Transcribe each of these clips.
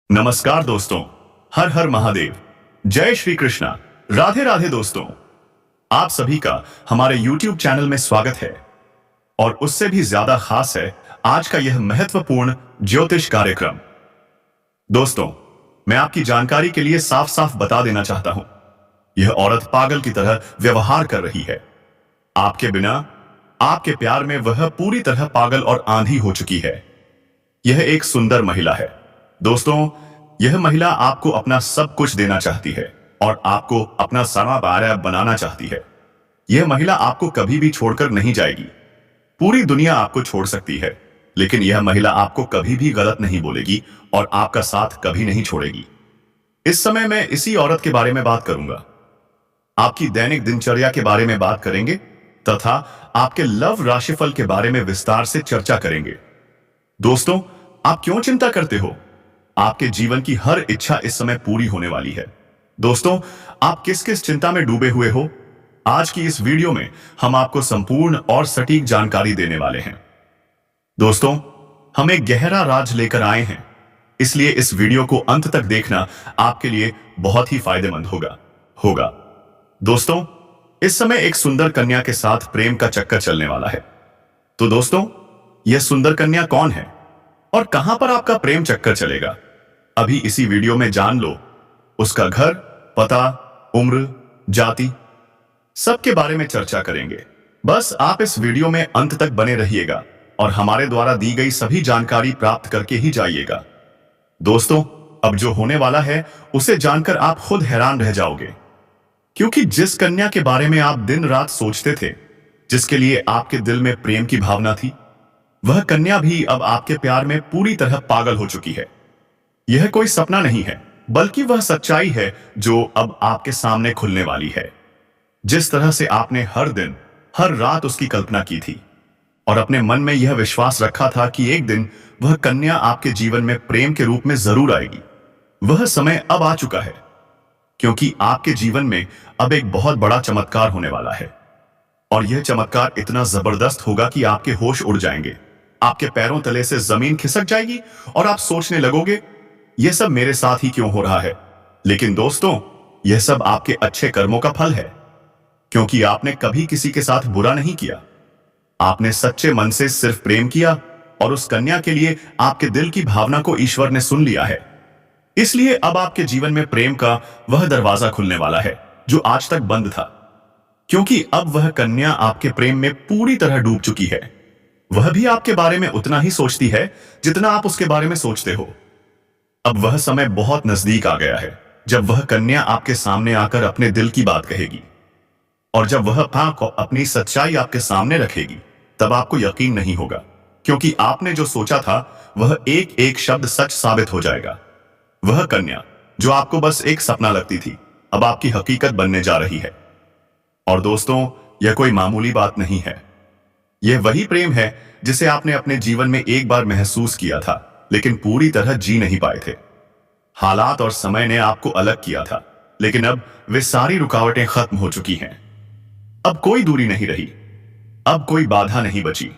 नमस्कार दोस्तों। हर हर महादेव। जय श्री कृष्णा। राधे राधे दोस्तों। आप सभी का हमारे YouTube चैनल में स्वागत है और उससे भी ज्यादा खास है आज का यह महत्वपूर्ण ज्योतिष कार्यक्रम। दोस्तों, मैं आपकी जानकारी के लिए साफ साफ बता देना चाहता हूं, यह औरत पागल की तरह व्यवहार कर रही है। आपके बिना, आपके प्यार में वह पूरी तरह पागल और आंधी हो चुकी है। यह एक सुंदर महिला है दोस्तों। यह महिला आपको अपना सब कुछ देना चाहती है और आपको अपना सारा बारह बनाना चाहती है। यह महिला आपको कभी भी छोड़कर नहीं जाएगी। पूरी दुनिया आपको छोड़ सकती है, लेकिन यह महिला आपको कभी भी गलत नहीं बोलेगी और आपका साथ कभी नहीं छोड़ेगी। इस समय मैं इसी औरत के बारे में बात करूंगा। आपकी दैनिक दिनचर्या के बारे में बात करेंगे तथा आपके लव राशिफल के बारे में विस्तार से चर्चा करेंगे। दोस्तों, आप क्यों चिंता करते हो? आपके जीवन की हर इच्छा इस समय पूरी होने वाली है। दोस्तों, आप किस किस चिंता में डूबे हुए हो? आज की इस वीडियो में हम आपको संपूर्ण और सटीक जानकारी देने वाले हैं। दोस्तों, हम एक गहरा राज लेकर आए हैं, इसलिए इस वीडियो को अंत तक देखना आपके लिए बहुत ही फायदेमंद होगा। दोस्तों, इस समय एक सुंदर कन्या के साथ प्रेम का चक्कर चलने वाला है। तो दोस्तों, यह सुंदर कन्या कौन है और कहां पर आपका प्रेम चक्कर चलेगा? अभी इसी वीडियो में जान लो। उसका घर, पता, उम्र, जाति, सबके बारे में चर्चा करेंगे। बस आप इस वीडियो में अंत तक बने रहिएगा और हमारे द्वारा दी गई सभी जानकारी प्राप्त करके ही जाइएगा। दोस्तों, अब जो होने वाला है उसे जानकर आप खुद हैरान रह जाओगे, क्योंकि जिस कन्या के बारे में आप दिन रात सोचते थे, जिसके लिए आपके दिल में प्रेम की भावना थी, वह कन्या भी अब आपके प्यार में पूरी तरह पागल हो चुकी है। यह कोई सपना नहीं है, बल्कि वह सच्चाई है जो अब आपके सामने खुलने वाली है। जिस तरह से आपने हर दिन, हर रात उसकी कल्पना की थी और अपने मन में यह विश्वास रखा था कि एक दिन वह कन्या आपके जीवन में प्रेम के रूप में जरूर आएगी, वह समय अब आ चुका है। क्योंकि आपके जीवन में अब एक बहुत बड़ा चमत्कार होने वाला है और यह चमत्कार इतना जबरदस्त होगा कि आपके होश उड़ जाएंगे, आपके पैरों तले से जमीन खिसक जाएगी और आप सोचने लगोगे, यह सब मेरे साथ ही क्यों हो रहा है? लेकिन दोस्तों, यह सब आपके अच्छे कर्मों का फल है, क्योंकि आपने कभी किसी के साथ बुरा नहीं किया। आपने सच्चे मन से सिर्फ प्रेम किया और उस कन्या के लिए आपके दिल की भावना को ईश्वर ने सुन लिया है। इसलिए अब आपके जीवन में प्रेम का वह दरवाजा खुलने वाला है जो आज तक बंद था, क्योंकि अब वह कन्या आपके प्रेम में पूरी तरह डूब चुकी है। वह भी आपके बारे में उतना ही सोचती है जितना आप उसके बारे में सोचते हो। अब वह समय बहुत नजदीक आ गया है जब वह कन्या आपके सामने आकर अपने दिल की बात कहेगी, और जब वह अपनी सच्चाई आपके सामने रखेगी, तब आपको यकीन नहीं होगा, क्योंकि आपने जो सोचा था वह एक एक शब्द सच साबित हो जाएगा। वह कन्या जो आपको बस एक सपना लगती थी, अब आपकी हकीकत बनने जा रही है। और दोस्तों, यह कोई मामूली बात नहीं है। यह वही प्रेम है जिसे आपने अपने जीवन में एक बार महसूस किया था, लेकिन पूरी तरह जी नहीं पाए थे। हालात और समय ने आपको अलग किया था, लेकिन अब वे सारी रुकावटें खत्म हो चुकी हैं। अब कोई दूरी नहीं रही, अब कोई बाधा नहीं बची,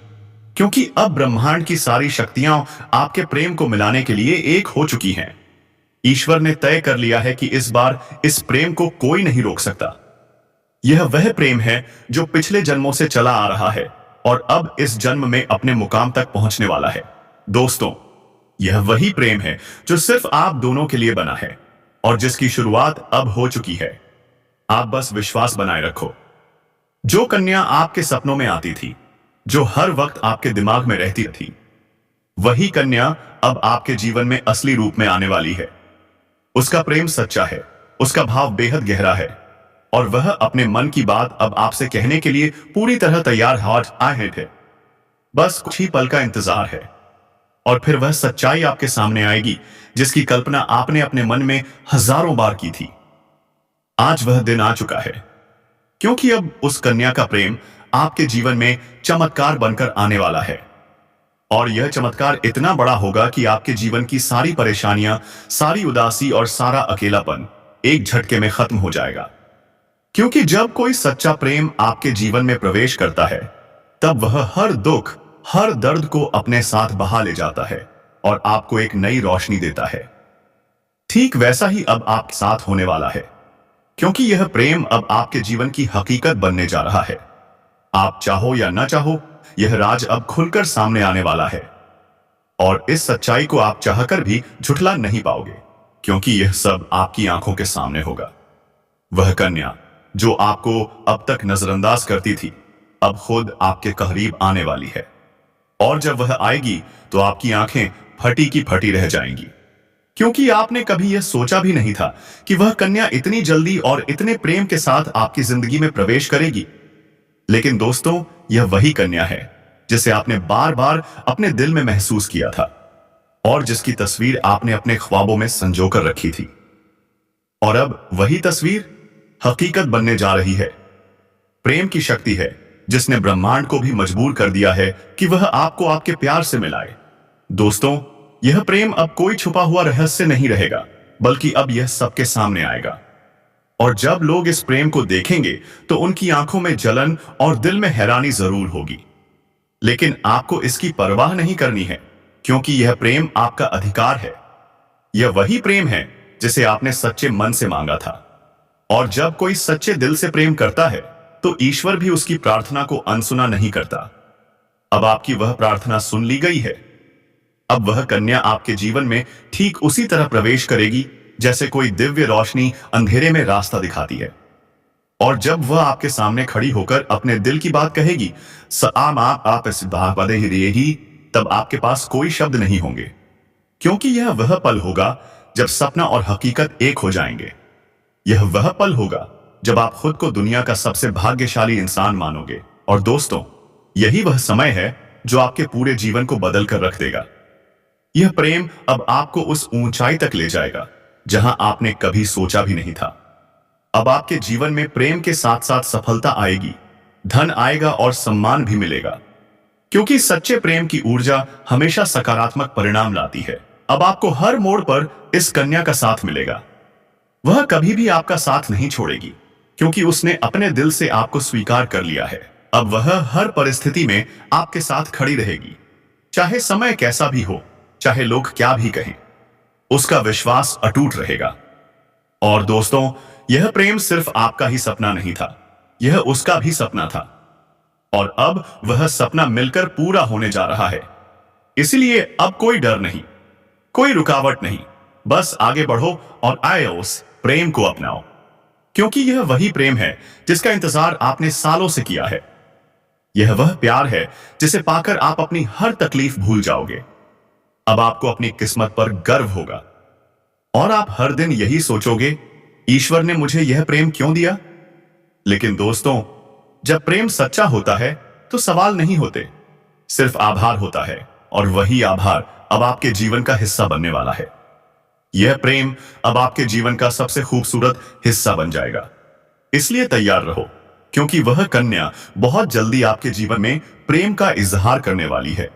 क्योंकि अब ब्रह्मांड की सारी शक्तियां आपके प्रेम को मिलाने के लिए एक हो चुकी हैं। ईश्वर ने तय कर लिया है कि इस बार इस प्रेम को कोई नहीं रोक सकता। यह वह प्रेम है जो पिछले जन्मों से चला आ रहा है और अब इस जन्म में अपने मुकाम तक पहुंचने वाला है। दोस्तों, यह वही प्रेम है जो सिर्फ आप दोनों के लिए बना है और जिसकी शुरुआत अब हो चुकी है। आप बस विश्वास बनाए रखो। जो कन्या आपके सपनों में आती थी, जो हर वक्त आपके दिमाग में रहती थी, वही कन्या अब आपके जीवन में असली रूप में आने वाली है। उसका प्रेम सच्चा है, उसका भाव बेहद गहरा है और वह अपने मन की बात अब आपसे कहने के लिए पूरी तरह तैयार आए थे। बस कुछ ही पल का इंतजार है और फिर वह सच्चाई आपके सामने आएगी जिसकी कल्पना आपने अपने मन में हजारों बार की थी। आज वह दिन आ चुका है, क्योंकि अब उस कन्या का प्रेम आपके जीवन में चमत्कार बनकर आने वाला है और यह चमत्कार इतना बड़ा होगा कि आपके जीवन की सारी परेशानियां, सारी उदासी और सारा अकेलापन एक झटके में खत्म हो जाएगा। क्योंकि जब कोई सच्चा प्रेम आपके जीवन में प्रवेश करता है, तब वह हर दुख, हर दर्द को अपने साथ बहा ले जाता है और आपको एक नई रोशनी देता है। ठीक वैसा ही अब आपके साथ होने वाला है, क्योंकि यह प्रेम अब आपके जीवन की हकीकत बनने जा रहा है। आप चाहो या ना चाहो, यह राज अब खुलकर सामने आने वाला है। और इस सच्चाई को आप चाहकर भी झुठला नहीं पाओगे, क्योंकि यह सब आपकी आंखों के सामने होगा। वह कन्या जो आपको अब तक नजरअंदाज करती थी, अब खुद आपके करीब आने वाली है। और जब वह आएगी तो आपकी आंखें फटी की फटी रह जाएंगी, क्योंकि आपने कभी यह सोचा भी नहीं था कि वह कन्या इतनी जल्दी और इतने प्रेम के साथ आपकी जिंदगी में प्रवेश करेगी। लेकिन दोस्तों, यह वही कन्या है जिसे आपने बार बार अपने दिल में महसूस किया था और जिसकी तस्वीर आपने अपने ख्वाबों में संजोकर रखी थी। और अब वही तस्वीर हकीकत बनने जा रही है। प्रेम की शक्ति है जिसने ब्रह्मांड को भी मजबूर कर दिया है कि वह आपको आपके प्यार से मिलाए। दोस्तों, यह प्रेम अब कोई छुपा हुआ रहस्य नहीं रहेगा, बल्कि अब यह सबके सामने आएगा। और जब लोग इस प्रेम को देखेंगे तो उनकी आंखों में जलन और दिल में हैरानी जरूर होगी। लेकिन आपको इसकी परवाह नहीं करनी है, क्योंकि यह प्रेम आपका अधिकार है। यह वही प्रेम है जिसे आपने सच्चे मन से मांगा था। और जब कोई सच्चे दिल से प्रेम करता है तो ईश्वर भी उसकी प्रार्थना को अनसुना नहीं करता। अब आपकी वह प्रार्थना सुन ली गई है। अब वह कन्या आपके जीवन में ठीक उसी तरह प्रवेश करेगी जैसे कोई दिव्य रोशनी अंधेरे में रास्ता दिखाती है। और जब वह आपके सामने खड़ी होकर अपने दिल की बात कहेगी, तब आपके पास कोई शब्द नहीं होंगे, क्योंकि यह वह पल होगा जब सपना और हकीकत एक हो जाएंगे। यह वह पल होगा जब आप खुद को दुनिया का सबसे भाग्यशाली इंसान मानोगे। और दोस्तों, यही वह समय है जो आपके पूरे जीवन को बदल कर रख देगा। यह प्रेम अब आपको उस ऊंचाई तक ले जाएगा जहां आपने कभी सोचा भी नहीं था। अब आपके जीवन में प्रेम के साथ साथ सफलता आएगी, धन आएगा और सम्मान भी मिलेगा, क्योंकि सच्चे प्रेम की ऊर्जा हमेशा सकारात्मक परिणाम लाती है। अब आपको हर मोड़ पर इस कन्या का साथ मिलेगा। वह कभी भी आपका साथ नहीं छोड़ेगी, क्योंकि उसने अपने दिल से आपको स्वीकार कर लिया है। अब वह हर परिस्थिति में आपके साथ खड़ी रहेगी, चाहे समय कैसा भी हो, चाहे लोग क्या भी कहें। उसका विश्वास अटूट रहेगा। और दोस्तों, यह प्रेम सिर्फ आपका ही सपना नहीं था, यह उसका भी सपना था। और अब वह सपना मिलकर पूरा होने जा रहा है। इसलिए अब कोई डर नहीं, कोई रुकावट नहीं, बस आगे बढ़ो और आए उस प्रेम को अपनाओ, क्योंकि यह वही प्रेम है जिसका इंतजार आपने सालों से किया है। यह वह प्यार है जिसे पाकर आप अपनी हर तकलीफ भूल जाओगे। अब आपको अपनी किस्मत पर गर्व होगा और आप हर दिन यही सोचोगे, ईश्वर ने मुझे यह प्रेम क्यों दिया। लेकिन दोस्तों, जब प्रेम सच्चा होता है तो सवाल नहीं होते, सिर्फ आभार होता है। और वही आभार अब आपके जीवन का हिस्सा बनने वाला है। यह प्रेम अब आपके जीवन का सबसे खूबसूरत हिस्सा बन जाएगा। इसलिए तैयार रहो, क्योंकि वह कन्या बहुत जल्दी आपके जीवन में प्रेम का इजहार करने वाली है।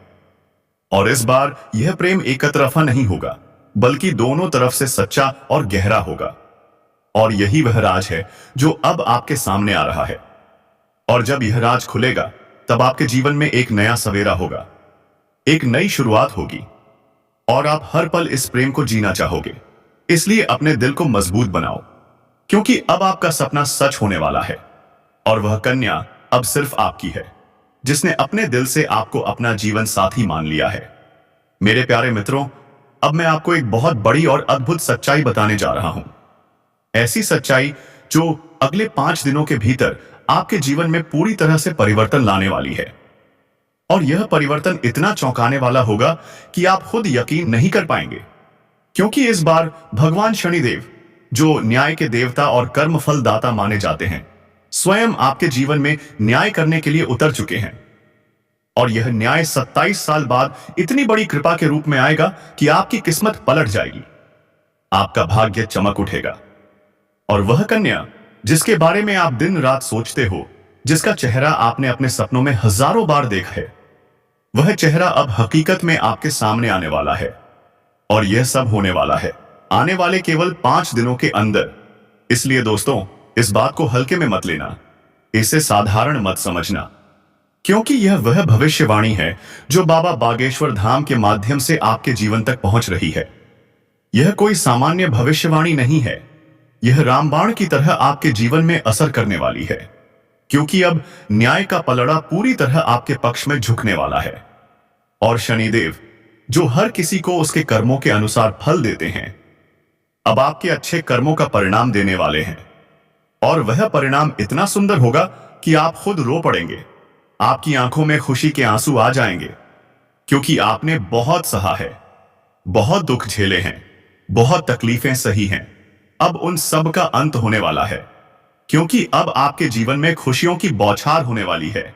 और इस बार यह प्रेम एक तरफा नहीं होगा, बल्कि दोनों तरफ से सच्चा और गहरा होगा। और यही वह राज है जो अब आपके सामने आ रहा है। और जब यह राज खुलेगा, तब आपके जीवन में एक नया सवेरा होगा, एक नई शुरुआत होगी, और आप हर पल इस प्रेम को जीना चाहोगे। इसलिए अपने दिल को मजबूत बनाओ, क्योंकि अब आपका सपना सच होने वाला है। और वह कन्या अब सिर्फ आपकी है, जिसने अपने दिल से आपको अपना जीवन साथी मान लिया है। मेरे प्यारे मित्रों, अब मैं आपको एक बहुत बड़ी और अद्भुत सच्चाई बताने जा रहा हूं। ऐसी सच्चाई जो अगले 5 दिनों के भीतर आपके जीवन में पूरी तरह से परिवर्तन लाने वाली है। और यह परिवर्तन इतना चौंकाने वाला होगा कि आप खुद यकीन नहीं कर पाएंगे, क्योंकि इस बार भगवान शनिदेव, जो न्याय के देवता और कर्मफल दाता माने जाते हैं, स्वयं आपके जीवन में न्याय करने के लिए उतर चुके हैं। और यह न्याय 27 साल बाद इतनी बड़ी कृपा के रूप में आएगा कि आपकी किस्मत पलट जाएगी, आपका भाग्य चमक उठेगा। और वह कन्या जिसके बारे में आप दिन रात सोचते हो, जिसका चेहरा आपने अपने सपनों में हजारों बार देखा है, वह चेहरा अब हकीकत में आपके सामने आने वाला है। और यह सब होने वाला है आने वाले केवल 5 दिनों के अंदर। इसलिए दोस्तों, इस बात को हल्के में मत लेना, इसे साधारण मत समझना, क्योंकि यह वह भविष्यवाणी है जो बाबा बागेश्वर धाम के माध्यम से आपके जीवन तक पहुंच रही है। यह कोई सामान्य भविष्यवाणी नहीं है। यह रामबाण की तरह आपके जीवन में असर करने वाली है, क्योंकि अब न्याय का पलड़ा पूरी तरह आपके पक्ष में झुकने वाला है। और शनिदेव, जो हर किसी को उसके कर्मों के अनुसार फल देते हैं, अब आपके अच्छे कर्मों का परिणाम देने वाले हैं। और वह परिणाम इतना सुंदर होगा कि आप खुद रो पड़ेंगे। आपकी आंखों में खुशी के आंसू आ जाएंगे, क्योंकि आपने बहुत सहा है, बहुत दुख झेले हैं, बहुत तकलीफें सही हैं। अब उन सब का अंत होने वाला है, क्योंकि अब आपके जीवन में खुशियों की बौछार होने वाली है।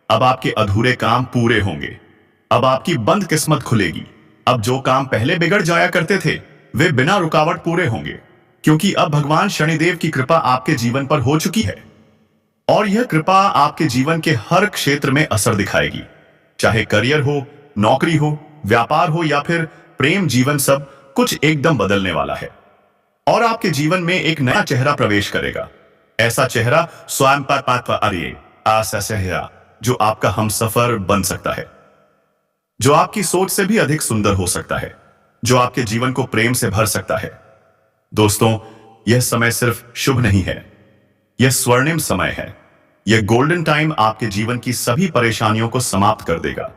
अब आपके अधूरे काम पूरे होंगे। अब आपकी बंद किस्मत खुलेगी। अब जो काम पहले बिगड़ जाया करते थे, वे बिना रुकावट पूरे होंगे, क्योंकि अब भगवान शनिदेव की कृपा आपके जीवन पर हो चुकी है। और यह कृपा आपके जीवन के हर क्षेत्र में असर दिखाएगी, चाहे करियर हो, नौकरी हो, व्यापार हो या फिर प्रेम जीवन, सब कुछ एकदम बदलने वाला है। और आपके जीवन में एक नया चेहरा प्रवेश करेगा। ऐसा चेहरा स्वयं चेहरा जो आपका हमसफर बन सकता है, जो आपकी सोच से भी अधिक सुंदर हो सकता है, जो आपके जीवन को प्रेम से भर सकता है। दोस्तों, यह समय सिर्फ शुभ नहीं है, यह स्वर्णिम समय है। यह गोल्डन टाइम आपके जीवन की सभी परेशानियों को समाप्त कर देगा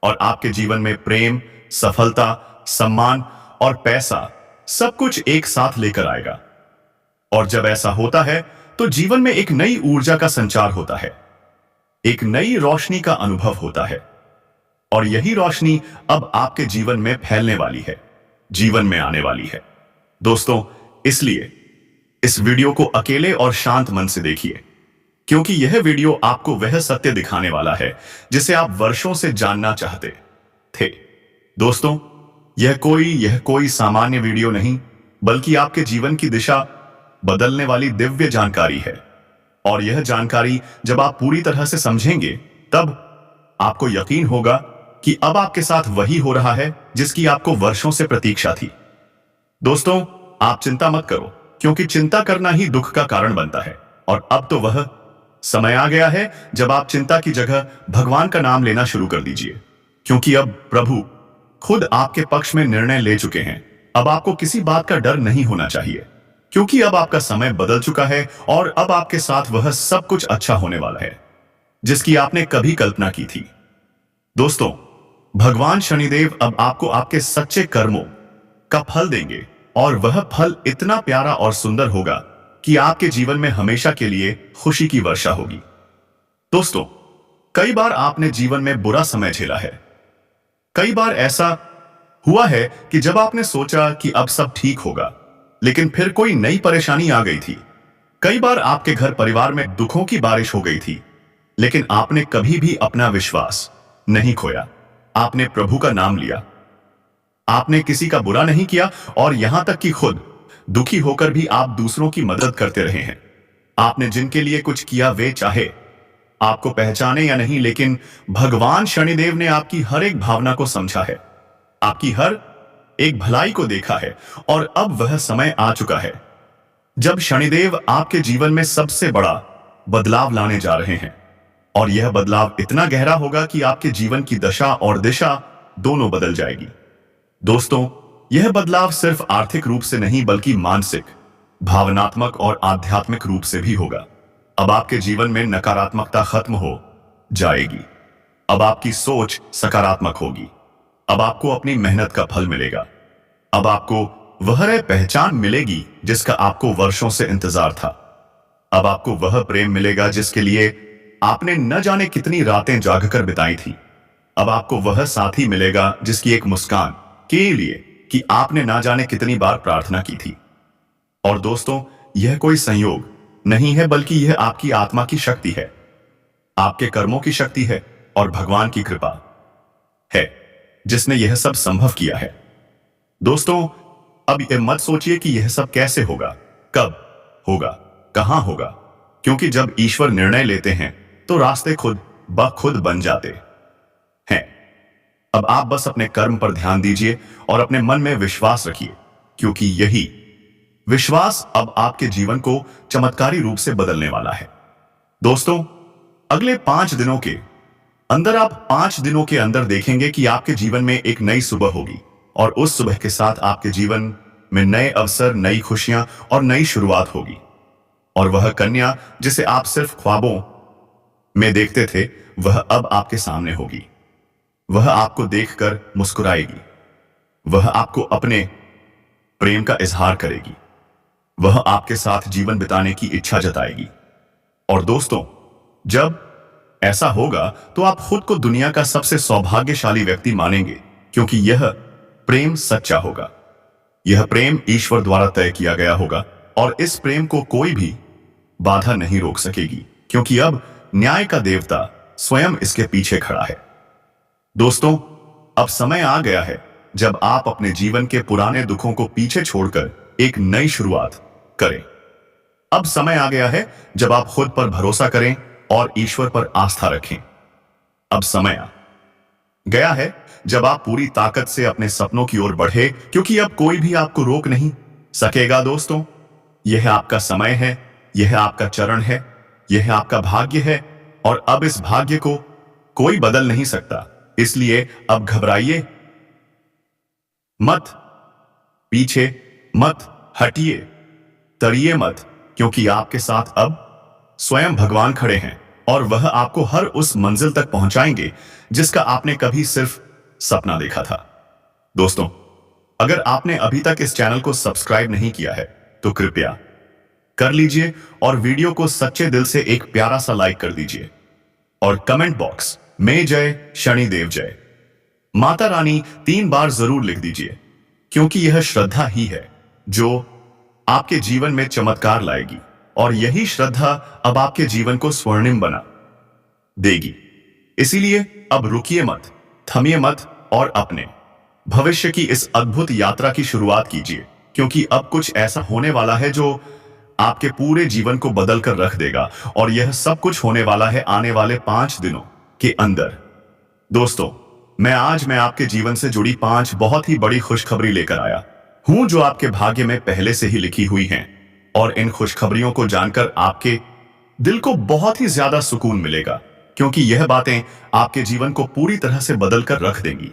और आपके जीवन में प्रेम, सफलता, सम्मान और पैसा सब कुछ एक साथ लेकर आएगा। और जब ऐसा होता है तो जीवन में एक नई ऊर्जा का संचार होता है, एक नई रोशनी का अनुभव होता है। और यही रोशनी अब आपके जीवन में फैलने वाली है, जीवन में आने वाली है। दोस्तों, इसलिए इस वीडियो को अकेले और शांत मन से देखिए, क्योंकि यह वीडियो आपको वह सत्य दिखाने वाला है जिसे आप वर्षों से जानना चाहते थे। दोस्तों, यह कोई सामान्य वीडियो नहीं, बल्कि आपके जीवन की दिशा बदलने वाली दिव्य जानकारी है। और यह जानकारी जब आप पूरी तरह से समझेंगे, तब आपको यकीन होगा कि अब आपके साथ वही हो रहा है जिसकी आपको वर्षों से प्रतीक्षा थी। दोस्तों, आप चिंता मत करो, क्योंकि चिंता करना ही दुख का कारण बनता है। और अब तो वह समय आ गया है जब आप चिंता की जगह भगवान का नाम लेना शुरू कर दीजिए, क्योंकि अब प्रभु खुद आपके पक्ष में निर्णय ले चुके हैं। अब आपको किसी बात का डर नहीं होना चाहिए, क्योंकि अब आपका समय बदल चुका है और अब आपके साथ वह सब कुछ अच्छा होने वाला है जिसकी आपने कभी कल्पना की थी। दोस्तों, भगवान शनिदेव अब आपको आपके सच्चे कर्मों का फल देंगे, और वह फल इतना प्यारा और सुंदर होगा कि आपके जीवन में हमेशा के लिए खुशी की वर्षा होगी। दोस्तों, कई बार आपने जीवन में बुरा समय झेला है। कई बार ऐसा हुआ है कि जब आपने सोचा कि अब सब ठीक होगा, लेकिन फिर कोई नई परेशानी आ गई थी। कई बार आपके घर परिवार में दुखों की बारिश हो गई थी, लेकिन आपने कभी भी अपना विश्वास नहीं खोया। आपने प्रभु का नाम लिया, आपने किसी का बुरा नहीं किया, और यहां तक कि खुद दुखी होकर भी आप दूसरों की मदद करते रहे हैं। आपने जिनके लिए कुछ किया, वे चाहे आपको पहचाने या नहीं, लेकिन भगवान शनिदेव ने आपकी हर एक भावना को समझा है, आपकी हर एक भलाई को देखा है। और अब वह समय आ चुका है जब शनिदेव आपके जीवन में सबसे बड़ा बदलाव लाने जा रहे हैं। और यह बदलाव इतना गहरा होगा कि आपके जीवन की दशा और दिशा दोनों बदल जाएगी। दोस्तों, यह बदलाव सिर्फ आर्थिक रूप से नहीं, बल्कि मानसिक, भावनात्मक और आध्यात्मिक रूप से भी होगा। अब आपके जीवन में नकारात्मकता खत्म हो जाएगी। अब आपकी सोच सकारात्मक होगी। अब आपको अपनी मेहनत का फल मिलेगा। अब आपको वह पहचान मिलेगी जिसका आपको वर्षों से इंतजार था। अब आपको वह प्रेम मिलेगा जिसके लिए आपने न जाने कितनी रातें जागकर बिताई थी। अब आपको वह साथी मिलेगा जिसकी एक मुस्कान के लिए कि आपने ना जाने कितनी बार प्रार्थना की थी। और दोस्तों, यह कोई संयोग नहीं है, बल्कि यह आपकी आत्मा की शक्ति है, आपके कर्मों की शक्ति है और भगवान की कृपा है जिसने यह सब संभव किया है। दोस्तों, अब यह मत सोचिए कि यह सब कैसे होगा, कब होगा, कहां होगा, क्योंकि जब ईश्वर निर्णय लेते हैं तो रास्ते खुद ब खुद बन जाते हैं। अब आप बस अपने कर्म पर ध्यान दीजिए और अपने मन में विश्वास रखिए, क्योंकि यही विश्वास अब आपके जीवन को चमत्कारी रूप से बदलने वाला है। दोस्तों, अगले 5 दिनों के अंदर, आप 5 दिनों के अंदर देखेंगे कि आपके जीवन में एक नई सुबह होगी, और उस सुबह के साथ आपके जीवन में नए अवसर, नई खुशियां और नई शुरुआत होगी। और वह कन्या जिसे आप सिर्फ ख्वाबों में देखते थे, वह अब आपके सामने होगी। वह आपको देखकर मुस्कुराएगी। वह आपको अपने प्रेम का इजहार करेगी। वह आपके साथ जीवन बिताने की इच्छा जताएगी। और दोस्तों, जब ऐसा होगा तो आप खुद को दुनिया का सबसे सौभाग्यशाली व्यक्ति मानेंगे, क्योंकि यह प्रेम सच्चा होगा। यह प्रेम ईश्वर द्वारा तय किया गया होगा और इस प्रेम को कोई भी बाधा नहीं रोक सकेगी, क्योंकि अब न्याय का देवता स्वयं इसके पीछे खड़ा है। दोस्तों, अब समय आ गया है जब आप अपने जीवन के पुराने दुखों को पीछे छोड़कर एक नई शुरुआत करें। अब समय आ गया है जब आप खुद पर भरोसा करें और ईश्वर पर आस्था रखें। अब समय आ गया है जब आप पूरी ताकत से अपने सपनों की ओर बढ़े, क्योंकि अब कोई भी आपको रोक नहीं सकेगा। दोस्तों, यह आपका समय है, यह आपका चरण है, यह आपका भाग्य है, और अब इस भाग्य को कोई बदल नहीं सकता। इसलिए अब घबराइए मत, पीछे मत हटिए, तड़िए मत, क्योंकि आपके साथ अब स्वयं भगवान खड़े हैं और वह आपको हर उस मंजिल तक पहुंचाएंगे जिसका आपने कभी सिर्फ सपना देखा था। दोस्तों, अगर आपने अभी तक इस चैनल को सब्सक्राइब नहीं किया है तो कृपया कर लीजिए और वीडियो को सच्चे दिल से एक प्यारा सा लाइक कर दीजिए और कमेंट बॉक्स में जय शनिदेव जय माता रानी 3 बार जरूर लिख दीजिए, क्योंकि यह श्रद्धा ही है जो आपके जीवन में चमत्कार लाएगी, और यही श्रद्धा अब आपके जीवन को स्वर्णिम बना देगी। इसीलिए अब रुकिए मत, थमिए मत और अपने भविष्य की इस अद्भुत यात्रा की शुरुआत कीजिए, क्योंकि अब कुछ ऐसा होने वाला है जो आपके पूरे जीवन को बदल कर रख देगा, और यह सब कुछ होने वाला है आने वाले 5 दिनों के अंदर। दोस्तों, मैं आपके जीवन से जुड़ी 5 बहुत ही बड़ी खुशखबरी लेकर आया हूं, जो आपके भाग्य में पहले से ही लिखी हुई हैं, और इन खुशखबरियों को जानकर आपके दिल को बहुत ही ज्यादा सुकून मिलेगा, क्योंकि यह बातें आपके जीवन को पूरी तरह से बदल कर रख देंगी।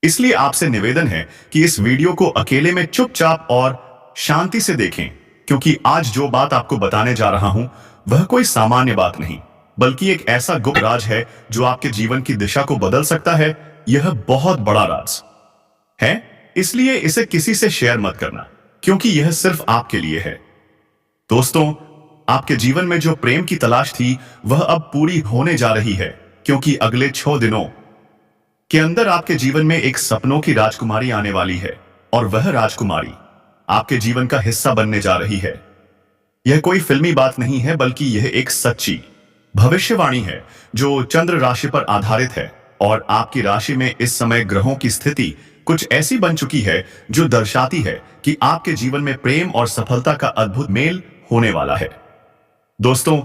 इसलिए आपसे निवेदन है कि इस वीडियो को अकेले में चुपचाप और शांति से देखें, क्योंकि आज जो बात आपको बताने जा रहा हूं वह कोई सामान्य बात नहीं, बल्कि एक ऐसा गुप्त राज है जो आपके जीवन की दिशा को बदल सकता है। यह बहुत बड़ा राज है, इसलिए इसे किसी से शेयर मत करना, क्योंकि यह सिर्फ आपके लिए है। दोस्तों, आपके जीवन में जो प्रेम की तलाश थी वह अब पूरी होने जा रही है, क्योंकि अगले 6 दिनों के अंदर आपके जीवन में एक सपनों की राजकुमारी आने वाली है, और वह राजकुमारी आपके जीवन का हिस्सा बनने जा रही है। यह कोई फिल्मी बात नहीं है, बल्कि यह एक सच्ची भविष्यवाणी है जो चंद्र राशि पर आधारित है, और आपकी राशि में इस समय ग्रहों की स्थिति कुछ ऐसी बन चुकी है जो दर्शाती है कि आपके जीवन में प्रेम और सफलता का अद्भुत मेल होने वाला है। दोस्तों,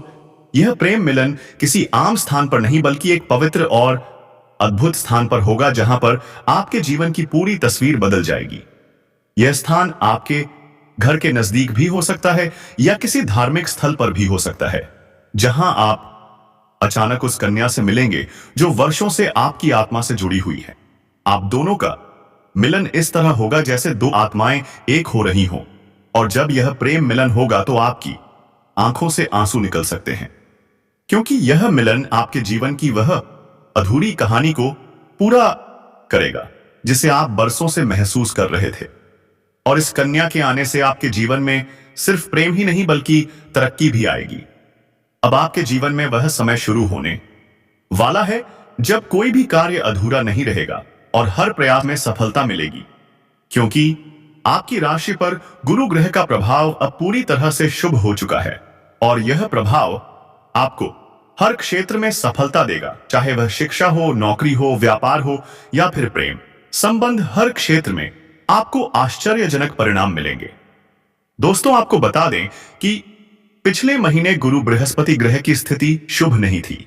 यह प्रेम मिलन किसी आम स्थान पर नहीं, बल्कि एक पवित्र और अद्भुत स्थान पर होगा, जहां पर आपके जीवन की पूरी तस्वीर बदल जाएगी। यह स्थान आपके घर के नजदीक भी हो सकता है या किसी धार्मिक स्थल पर भी हो सकता है, जहां आप अचानक उस कन्या से मिलेंगे जो वर्षों से आपकी आत्मा से जुड़ी हुई है। आप दोनों का मिलन इस तरह होगा जैसे 2 आत्माएं एक हो रही हों, और जब यह प्रेम मिलन होगा तो आपकी आंखों से आंसू निकल सकते हैं, क्योंकि यह मिलन आपके जीवन की वह अधूरी कहानी को पूरा करेगा जिसे आप बरसों से महसूस कर रहे थे। और इस कन्या के आने से आपके जीवन में सिर्फ प्रेम ही नहीं, बल्कि तरक्की भी आएगी। अब आपके जीवन में वह समय शुरू होने वाला है जब कोई भी कार्य अधूरा नहीं रहेगा और हर प्रयास में सफलता मिलेगी, क्योंकि आपकी राशि पर गुरु ग्रह का प्रभाव अब पूरी तरह से शुभ हो चुका है, और यह प्रभाव आपको हर क्षेत्र में सफलता देगा, चाहे वह शिक्षा हो, नौकरी हो, व्यापार हो या फिर प्रेम संबंध। हर क्षेत्र में आपको आश्चर्यजनक परिणाम मिलेंगे। दोस्तों, आपको बता दें कि पिछले महीने गुरु बृहस्पति ग्रह की स्थिति शुभ नहीं थी,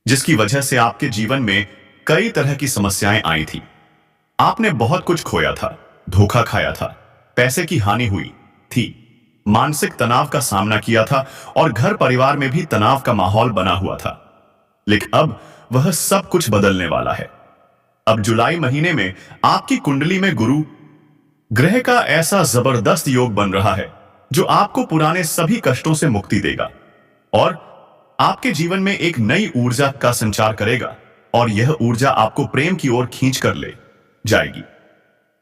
जिसकी वजह से आपके जीवन में कई तरह की समस्याएं आई थी। आपने बहुत कुछ खोया था, धोखा खाया था, पैसे की हानि हुई थी, मानसिक तनाव का सामना किया था, और घर परिवार में भी तनाव का माहौल बना हुआ था। लेकिन अब वह सब कुछ बदलने वाला है। अब जुलाई महीने में आपकी कुंडली में गुरु ग्रह का ऐसा जबरदस्त योग बन रहा है जो आपको पुराने सभी कष्टों से मुक्ति देगा और आपके जीवन में एक नई ऊर्जा का संचार करेगा। और यह ऊर्जा आपको प्रेम की ओर खींच कर ले जाएगी,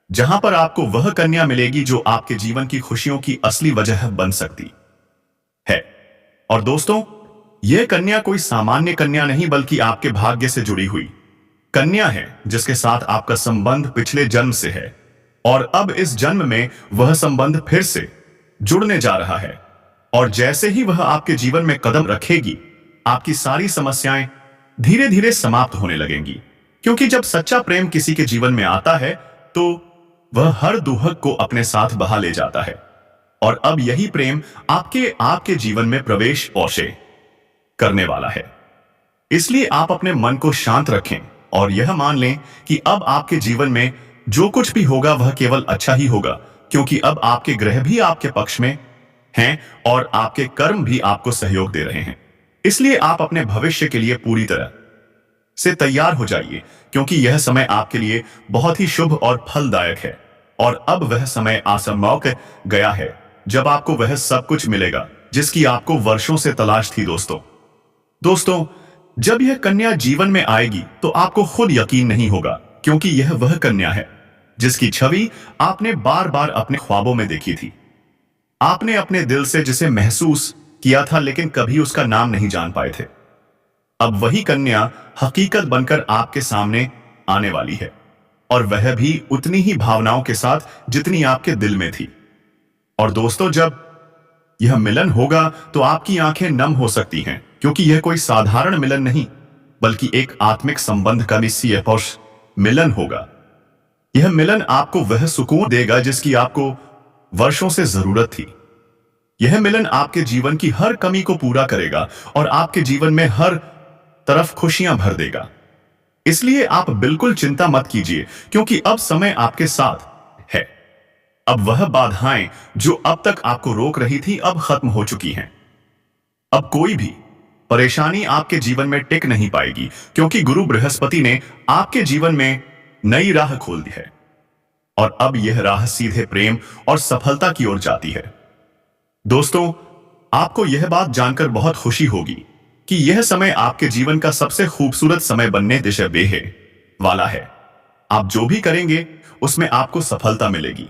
जहां पर आपको वह कन्या मिलेगी जो आपके जीवन की खुशियों की असली वजह बन सकती है। और दोस्तों, यह कन्या कोई सामान्य कन्या नहीं बल्कि आपके भाग्य से जुड़ी हुई कन्या है, जिसके साथ आपका संबंध पिछले जन्म से है और अब इस जन्म में वह संबंध फिर से जुड़ने जा रहा है। और जैसे ही वह आपके जीवन में कदम रखेगी, आपकी सारी समस्याएं धीरे धीरे समाप्त होने लगेंगी, क्योंकि जब सच्चा प्रेम किसी के जीवन में आता है तो वह हर दुहक को अपने साथ बहा ले जाता है। और अब यही प्रेम आपके जीवन में प्रवेश अवश्य करने वाला है। इसलिए आप अपने मन को शांत रखें और यह मान लें कि अब आपके जीवन में जो कुछ भी होगा वह केवल अच्छा ही होगा, क्योंकि अब आपके ग्रह भी आपके पक्ष में हैं और आपके कर्म भी आपको सहयोग दे रहे हैं। इसलिए आप अपने भविष्य के लिए पूरी तरह से तैयार हो जाइए, क्योंकि यह समय आपके लिए बहुत ही शुभ और फलदायक है। और अब वह समय आसन्न गया है जब आपको वह सब कुछ मिलेगा जिसकी आपको वर्षों से तलाश थी। दोस्तों, जब यह कन्या जीवन में आएगी तो आपको खुद यकीन नहीं होगा, क्योंकि यह वह कन्या है जिसकी छवि आपने बार बार अपने ख्वाबों में देखी थी। आपने अपने दिल से जिसे महसूस किया था, लेकिन कभी उसका नाम नहीं जान पाए थे। अब वही कन्या हकीकत बनकर आपके सामने आने वाली है, और वह भी उतनी ही भावनाओं के साथ जितनी आपके दिल में थी। और दोस्तों, जब यह मिलन होगा तो आपकी आंखें नम हो सकती हैं, क्योंकि यह कोई साधारण मिलन नहीं बल्कि एक आत्मिक संबंध का निश्चय मिलन होगा। यह मिलन आपको वह सुकून देगा जिसकी आपको वर्षों से जरूरत थी। यह मिलन आपके जीवन की हर कमी को पूरा करेगा और आपके जीवन में हर तरफ खुशियां भर देगा। इसलिए आप बिल्कुल चिंता मत कीजिए, क्योंकि अब समय आपके साथ है। अब वह बाधाएं जो अब तक आपको रोक रही थी अब खत्म हो चुकी हैं। अब कोई भी परेशानी आपके जीवन में टिक नहीं पाएगी, क्योंकि गुरु बृहस्पति ने आपके जीवन में नई राह खोल दी है। और अब यह राह सीधे प्रेम और सफलता की ओर जाती है। दोस्तों, आपको यह बात जानकर बहुत खुशी होगी कि यह समय आपके जीवन का सबसे खूबसूरत समय बनने दिशा बेहे वाला है। आप जो भी करेंगे उसमें आपको सफलता मिलेगी।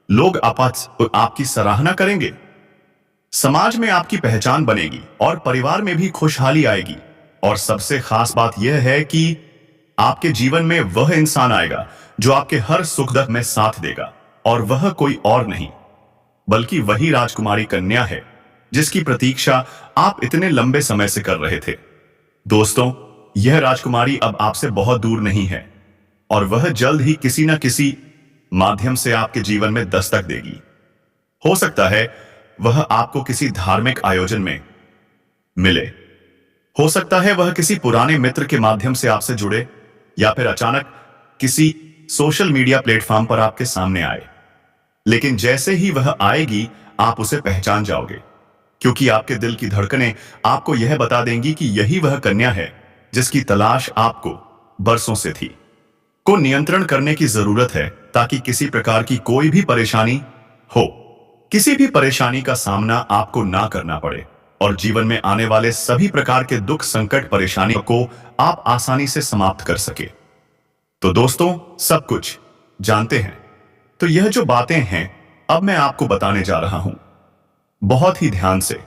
लोग आपकी सराहना करेंगे, समाज में आपकी पहचान बनेगी और परिवार में भी खुशहाली आएगी। और सबसे खास बात यह है कि आपके जीवन में वह इंसान आएगा जो आपके हर सुख दुख में साथ देगा, और वह कोई और नहीं बल्कि वही राजकुमारी कन्या है जिसकी प्रतीक्षा आप इतने लंबे समय से कर रहे थे। दोस्तों, यह राजकुमारी अब आपसे बहुत दूर नहीं है और वह जल्द ही किसी न किसी माध्यम से आपके जीवन में दस्तक देगी। हो सकता है वह आपको किसी धार्मिक आयोजन में मिले, हो सकता है वह किसी पुराने मित्र के माध्यम से आपसे जुड़े, या फिर अचानक किसी सोशल मीडिया प्लेटफॉर्म पर आपके सामने आए। लेकिन जैसे ही वह आएगी आप उसे पहचान जाओगे, क्योंकि आपके दिल की धड़कनें आपको यह बता देंगी कि यही वह कन्या है जिसकी तलाश आपको बरसों से थी। को नियंत्रण करने की जरूरत है ताकि किसी प्रकार की कोई भी परेशानी हो, किसी भी परेशानी का सामना आपको ना करना पड़े और जीवन में आने वाले सभी प्रकार के दुख, संकट, परेशानी को आप आसानी से समाप्त कर सके। तो दोस्तों, सब कुछ जानते हैं, तो यह जो बातें हैं अब मैं आपको बताने जा रहा हूं, बहुत ही ध्यान से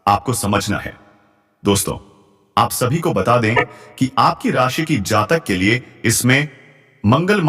आपको समझना है। दोस्तों, आप सभी को बता दें कि आपकी राशि की जातक के लिए इसमें मंगल